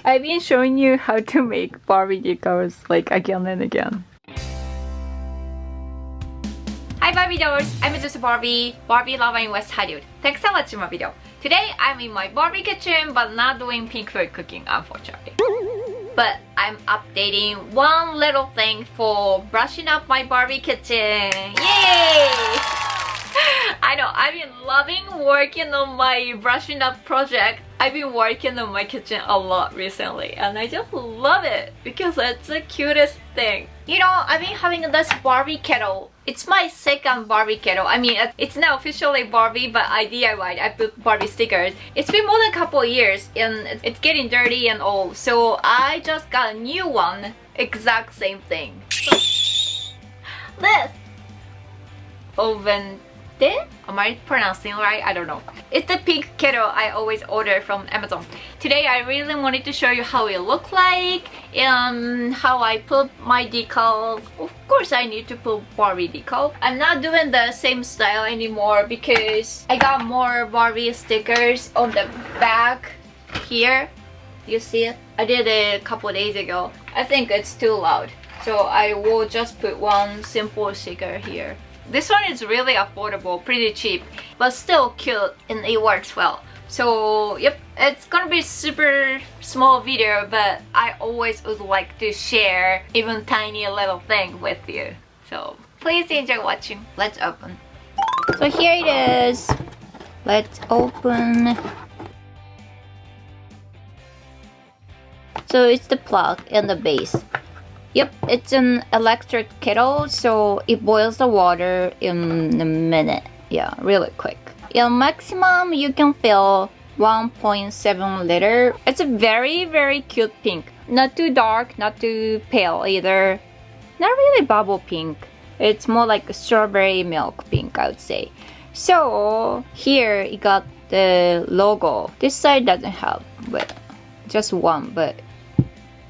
I've been showing you how to make Barbie decals like again and again. Hi Barbie dolls, I'm Azusa Barbie, Barbie lover in West Hollywood. Thanks for watching my video. Today I'm in my Barbie kitchen but not doing pink food cooking unfortunately. But I'm updating one little thing for brushing up my Barbie kitchen. Yay! I know, I've been loving working on my brushing up project. I've been working on my kitchen a lot recently and I just love it because it's the cutest thing. You know, I've been having this Barbie kettle. It's my second Barbie kettle. I mean, it's not officially Barbie, but I DIY'd. I put Barbie stickers. It's been more than a couple of years and it's getting dirty and old. So I just got a new one. Exact same thing. This! Oven. Am I pronouncing right? I don't know. It's the pink kettle I always order from Amazon. Today I really wanted to show you how it looks like and how I put my decals. Of course I need to put Barbie decal. I'm not doing the same style anymore because I got more Barbie stickers on the back here. You see it? I did it a couple days ago. I think it's too loud. So I will just put one simple sticker here. This one is really affordable, pretty cheap, but still cute and it works well. So yep, it's gonna be super small video, but I always would like to share even tiny little thing with you. So please enjoy watching. Let's open. So here it is. Let's open. So it's the plug and the base. Yep, it's an electric kettle, so it boils the water in a minute. Yeah, really quick. Yeah, maximum you can fill 1.7 liter. It's a very, very cute pink. Not too dark, not too pale either. Not really bubble pink. It's more like a strawberry milk pink, I would say. So here you got the logo. This side doesn't have, but just one, but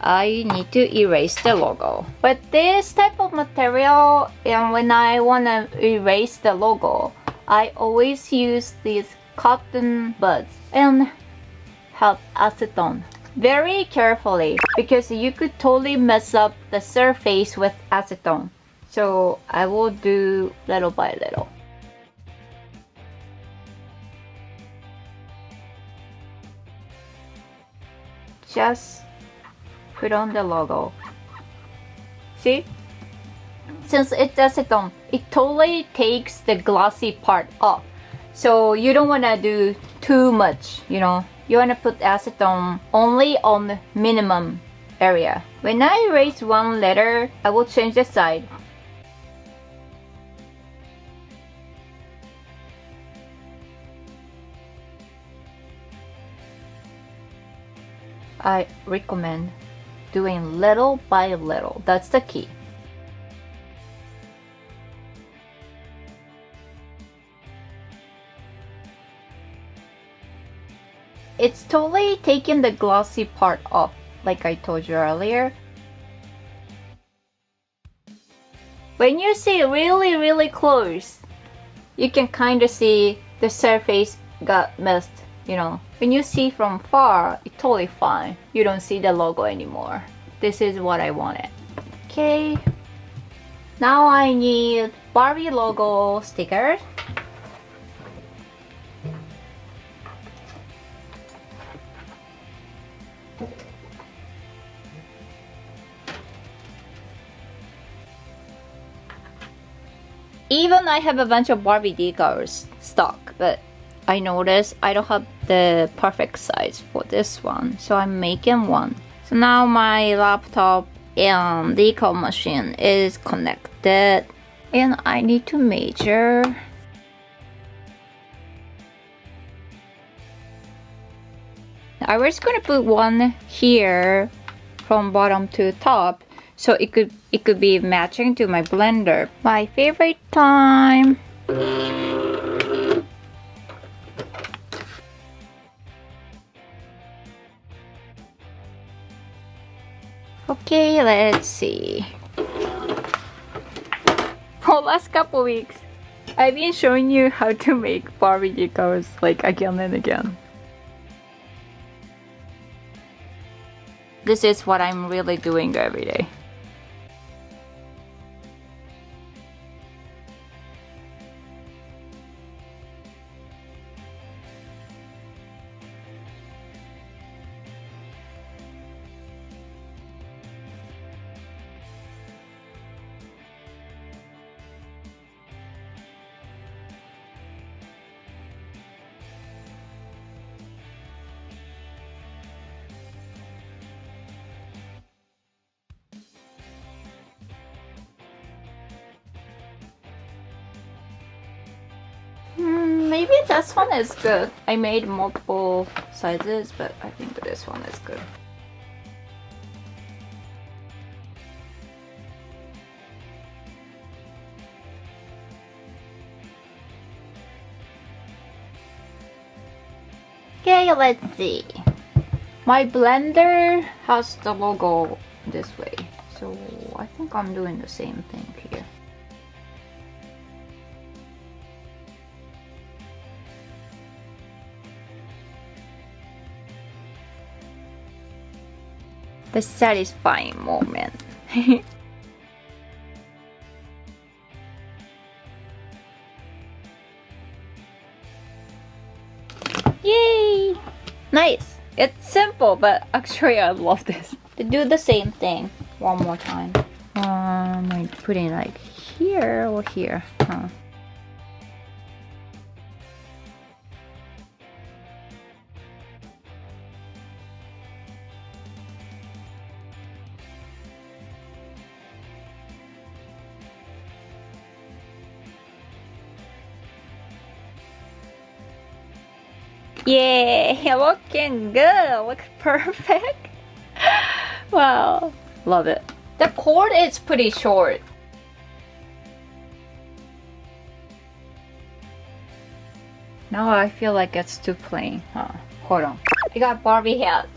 I need to erase the logo. But this type of material, and when I want to erase the logo, I always use these cotton buds and have acetone. Very carefully because you could totally mess up the surface with acetone. So I will do little by little. Just put on the logo. See? Since it's acetone, it totally takes the glossy part off. So you don't want to do too much, you know. You want to put acetone only on the minimum area. When I erase one letter, I will change the side. I recommend doing little by little. That's the key. It's totally taking the glossy part off, like I told you earlier. When you see really, really close, you can kind of see the surface got messed, you know. When you see from far, it's totally fine. You don't see the logo anymore. This is what I wanted. Okay. Now I need Barbie logo stickers. Even I have a bunch of Barbie decals stock, but I noticed I don't have the perfect size for this one, so I'm making one. So now my laptop and decal machine is connected and I need to measure. I was gonna put one here from bottom to top so it could be matching to my blender. My favorite time. Okay, let's see. For last couple weeks, I've been showing you how to make Barbie decals like again and again. This is what I'm really doing every day. Maybe this one is good. I made multiple sizes, but I think this one is good. Okay, let's see. My blender has the logo this way, so I think I'm doing the same thing here. The satisfying moment. Yay! Nice! It's simple, but actually I love this. To do the same thing one more time. I'm putting like here or here. Yeah, looking good. Looks perfect. Wow, love it. The cord is pretty short. Now I feel like it's too plain. Hold on. I got Barbie hat.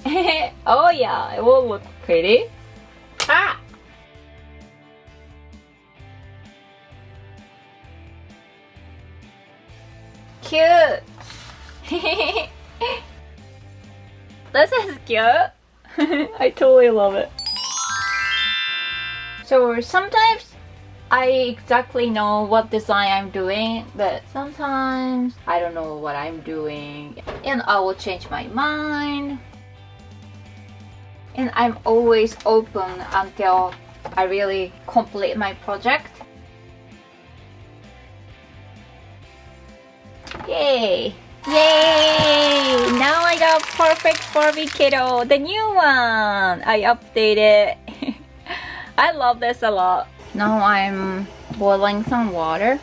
Oh yeah, it will look pretty. Ah! Cute. This is cute. I totally love it. So sometimes I exactly know what design I'm doing, but sometimes I don't know what I'm doing and I will change my mind. And I'm always open until I really complete my project. Yay! Yay! Now I got perfect Barbie Kettle, the new one! I updated. I love this a lot. Now I'm boiling some water.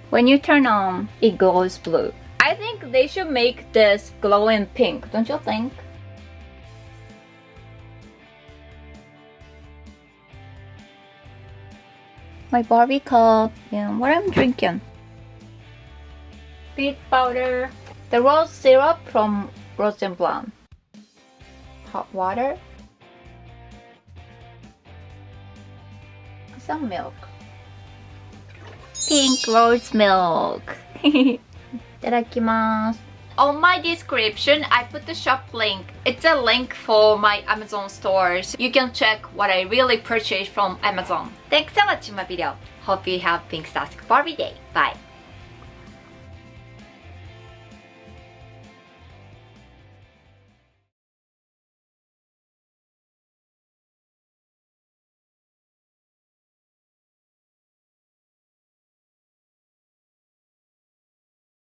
When you turn on, it glows blue. I think they should make this glowing pink, don't you think? My Barbie cup and what I'm drinking. Beet powder, the rose syrup from Rose and Blonde, hot water, some milk, pink rose milk. いただきます. On my description, I put the shop link. It's a link for my Amazon stores. You can check what I really purchased from Amazon. Thanks so much for my video. Hope you have Pinktastic Barbie Day. Bye.